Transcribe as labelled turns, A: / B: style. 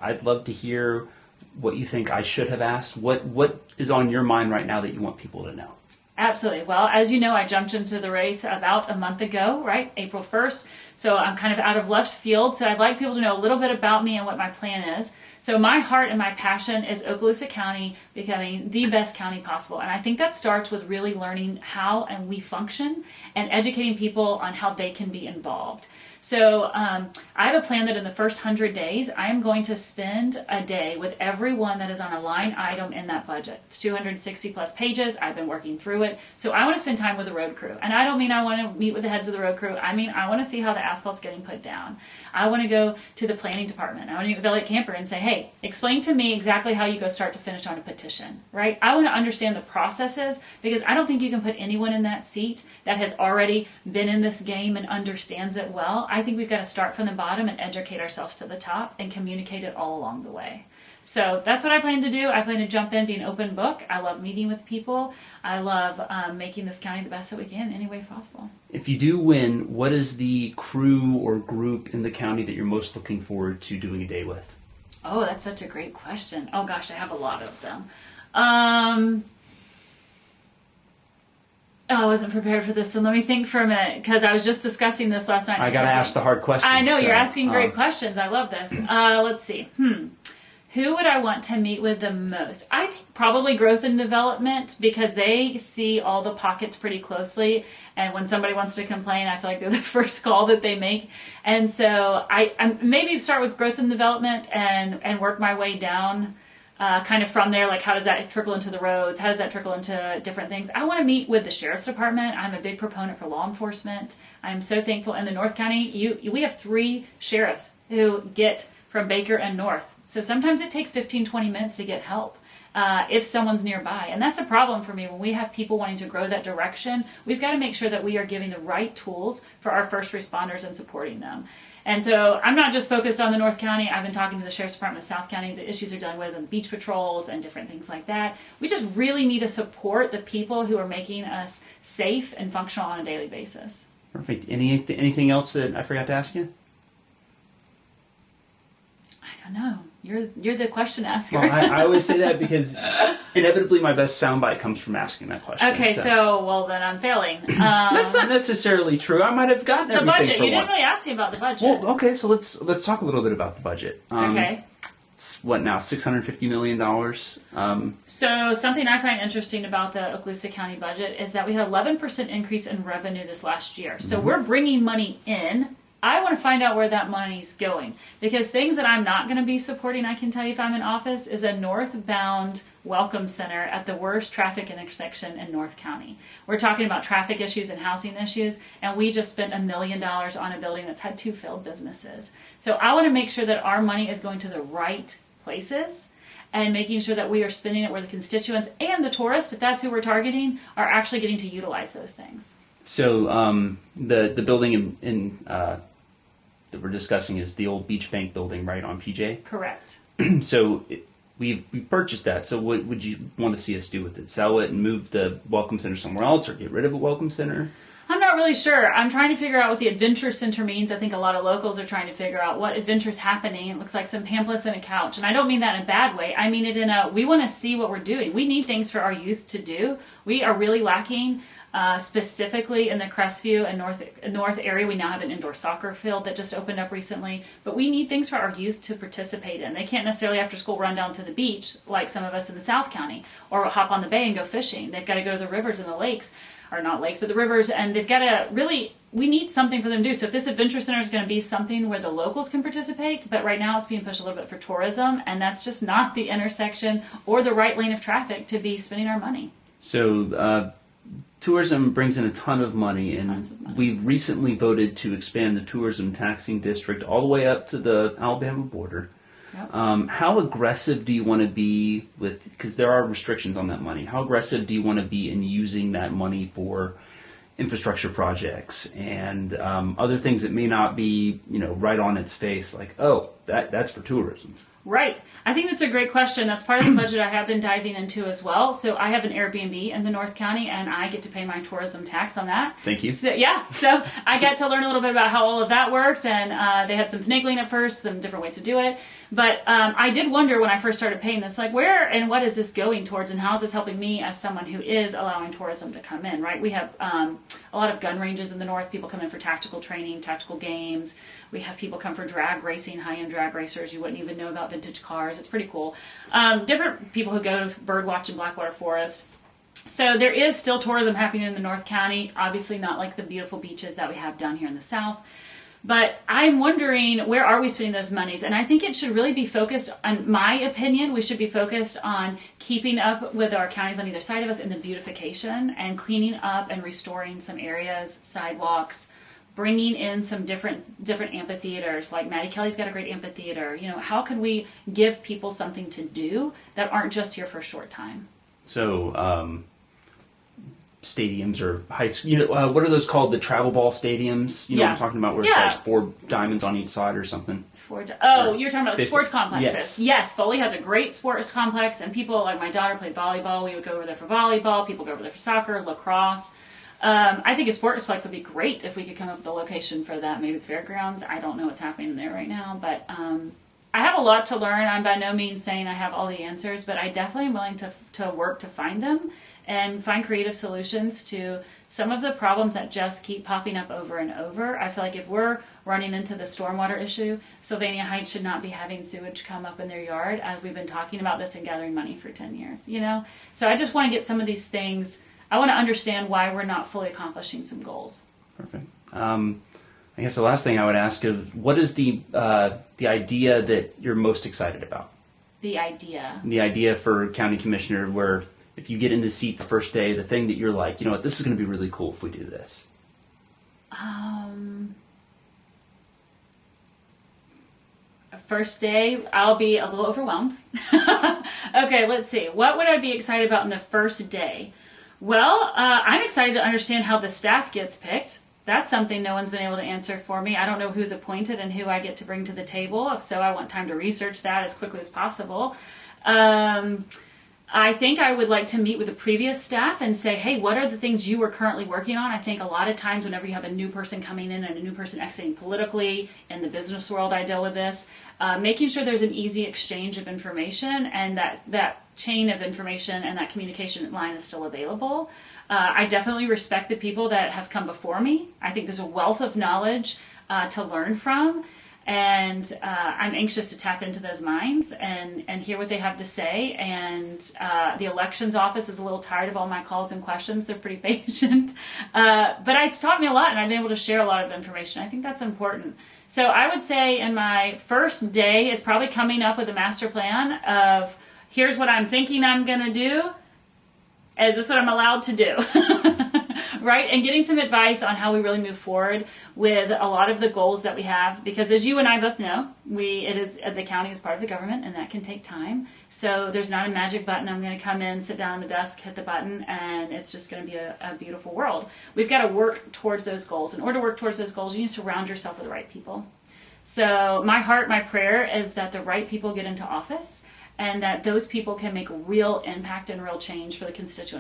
A: I'd love to hear what you think I should have asked. What is on your mind right now that you want people to know?
B: Absolutely. Well, as you know, I jumped into the race about a month ago, right? April 1st. So I'm kind of out of left field. So I'd like people to know a little bit about me and what my plan is. So my heart and my passion is Okaloosa County becoming the best county possible. And I think that starts with really learning how and we function and educating people on how they can be involved. So I have a plan that in the first 100 days, I am going to spend a day with everyone that is on a line item in that budget. It's 260 plus pages. I've been working through it. So I want to spend time with the road crew. And I don't mean I want to meet with the heads of the road crew. I mean, I want to see how the asphalt's getting put down. I want to go to the planning department. I want to meet with the late camper and say, hey, explain to me exactly how you go start to finish on a petition, right? I want to understand the processes because I don't think you can put anyone in that seat that has already been in this game and understands it well. I think we've got to start from the bottom and educate ourselves to the top and communicate it all along the way. So that's what I plan to do. I plan to jump in, be an open book. I love meeting with people. I love making this county the best that we can in any way possible.
A: If you do win, what is the crew or group in the county that you're most looking forward to doing a day with?
B: Oh, that's such a great question. Oh gosh, I have a lot of them. I wasn't prepared for this, so let me think for a minute, because I was just discussing this last night.
A: I got to ask the hard questions.
B: I know, you're asking great questions. I love this. Let's see. Who would I want to meet with the most? I think probably growth and development, because they see all the pockets pretty closely. And when somebody wants to complain, I feel like they're the first call that they make. And so I maybe start with growth and development and work my way down kind of from there. Like, how does that trickle into the roads? How does that trickle into different things? I want to meet with the sheriff's department. I'm a big proponent for law enforcement. I'm so thankful. In the North County, we have 3 sheriffs who get from Baker and North. So sometimes it takes 15, 20 minutes to get help if someone's nearby. And that's a problem for me. When we have people wanting to grow that direction, we've got to make sure that we are giving the right tools for our first responders and supporting them. And so I'm not just focused on the North County. I've been talking to the Sheriff's Department of South County, the issues they're dealing with, and beach patrols and different things like that. We just really need to support the people who are making us safe and functional on a daily basis.
A: Perfect. Anything else that I forgot to ask you?
B: I don't know. You're the question asker.
A: Well, I always say that because inevitably my best soundbite comes from asking that question.
B: Okay, so well then I'm failing.
A: That's not necessarily true. I might have gotten everything
B: budget.
A: for
B: You didn't
A: once.
B: really ask me about the budget.
A: Well, okay, so let's talk a little bit about the budget.
B: Okay.
A: It's what now, $650 million?
B: So something I find interesting about the Okaloosa County budget is that we had 11% increase in revenue this last year. So we're bringing money in. I want to find out where that money's going, because things that I'm not going to be supporting, I can tell you if I'm in office, is a northbound welcome center at the worst traffic intersection in North County. We're talking about traffic issues and housing issues, and we just spent $1 million on a building that's had 2 failed businesses. So I want to make sure that our money is going to the right places and making sure that we are spending it where the constituents and the tourists, if that's who we're targeting, are actually getting to utilize those things.
A: So the building that we're discussing is the old Beach Bank building, right, on PJ?
B: Correct.
A: So we've purchased that. So what would you want to see us do with it? Sell it and move the Welcome Center somewhere else, or get rid of a Welcome Center?
B: I'm not really sure. I'm trying to figure out what the Adventure Center means. I think a lot of locals are trying to figure out what adventure's happening. It looks like some pamphlets and a couch. And I don't mean that in a bad way. I mean it in we want to see what we're doing. We need things for our youth to do. We are really lacking specifically in the Crestview and North area. We now have an indoor soccer field that just opened up recently, but we need things for our youth to participate in. They can't necessarily after school run down to the beach like some of us in the South County, or hop on the bay and go fishing. They've got to go to the rivers and the lakes, or not lakes, but the rivers, and they've got to really, we need something for them to do. So if this adventure center is going to be something where the locals can participate, but right now it's being pushed a little bit for tourism, and that's just not the intersection or the right lane of traffic to be spending our money.
A: So tourism brings in a ton of money, and we've recently voted to expand the tourism taxing district all the way up to the Alabama border. Yep. How aggressive do you want to be with, because there are restrictions on that money, how aggressive do you want to be in using that money for infrastructure projects and other things that may not be, right on its face, like, oh, that's for tourism?
B: Right. I think that's a great question. That's part of the budget I have been diving into as well. So I have an Airbnb in the North County, and I get to pay my tourism tax on that.
A: Thank you.
B: So I got to learn a little bit about how all of that worked, and they had some finagling at first, some different ways to do it. But I did wonder when I first started paying this, like where and what is this going towards, and how is this helping me as someone who is allowing tourism to come in, right? We have a lot of gun ranges in the north. People come in for tactical training, tactical games. We have people come for drag racing, high-end drag racers. You wouldn't even know about vintage cars. It's pretty cool. Different people who go to bird watch in Blackwater Forest. So there is still tourism happening in the North County. Obviously not like the beautiful beaches that we have down here in the South. But I'm wondering, where are we spending those monies? And I think it should really be focused, on my opinion, we should be focused on keeping up with our counties on either side of us in the beautification and cleaning up and restoring some areas, sidewalks, bringing in some different amphitheaters. Like Maddie Kelly's got a great amphitheater. You know, how can we give people something to do that aren't just here for a short time?
A: So, stadiums or high school, what are those called? The travel ball stadiums? You know what I'm talking about, where it's like 4 diamonds on each side or something?
B: You're talking about like sports complexes.
A: Yes,
B: Foley has a great sports complex, and people, like my daughter played volleyball. We would go over there for volleyball. People go over there for soccer, lacrosse. I think a sports complex would be great if we could come up with a location for that. Maybe fairgrounds. I don't know what's happening there right now, but I have a lot to learn. I'm by no means saying I have all the answers, but I definitely am willing to work to find them and find creative solutions to some of the problems that just keep popping up over and over. I feel like if we're running into the stormwater issue, Sylvania Heights should not be having sewage come up in their yard, as we've been talking about this and gathering money for 10 years, So I just want to get some of these things. I want to understand why we're not fully accomplishing some goals.
A: Perfect. I guess the last thing I would ask is, what is the idea that you're most excited about?
B: The idea.
A: The idea for county commissioner, where if you get in the seat the first day, the thing that you're like, you know what, this is going to be really cool if we do this.
B: First day, I'll be a little overwhelmed. Okay, let's see. What would I be excited about in the first day? Well, I'm excited to understand how the staff gets picked. That's something no one's been able to answer for me. I don't know who's appointed and who I get to bring to the table. If so, I want time to research that as quickly as possible. I think I would like to meet with the previous staff and say, hey, what are the things you are currently working on? I think a lot of times whenever you have a new person coming in and a new person exiting politically, in the business world I deal with this, making sure there's an easy exchange of information and that chain of information and that communication line is still available. I definitely respect the people that have come before me. I think there's a wealth of knowledge to learn from. And I'm anxious to tap into those minds and hear what they have to say. And the elections office is a little tired of all my calls and questions. They're pretty patient. But it's taught me a lot, and I've been able to share a lot of information. I think that's important. So I would say in my first day is probably coming up with a master plan of, here's what I'm thinking I'm going to do. Is this what I'm allowed to do? Right? And getting some advice on how we really move forward with a lot of the goals that we have. Because as you and I both know, the county is part of the government, and that can take time. So there's not a magic button. I'm going to come in, sit down on the desk, hit the button, and it's just going to be a beautiful world. We've got to work towards those goals. In order to work towards those goals, you need to surround yourself with the right people. So my heart, my prayer is that the right people get into office, and that those people can make real impact and real change for the constituents.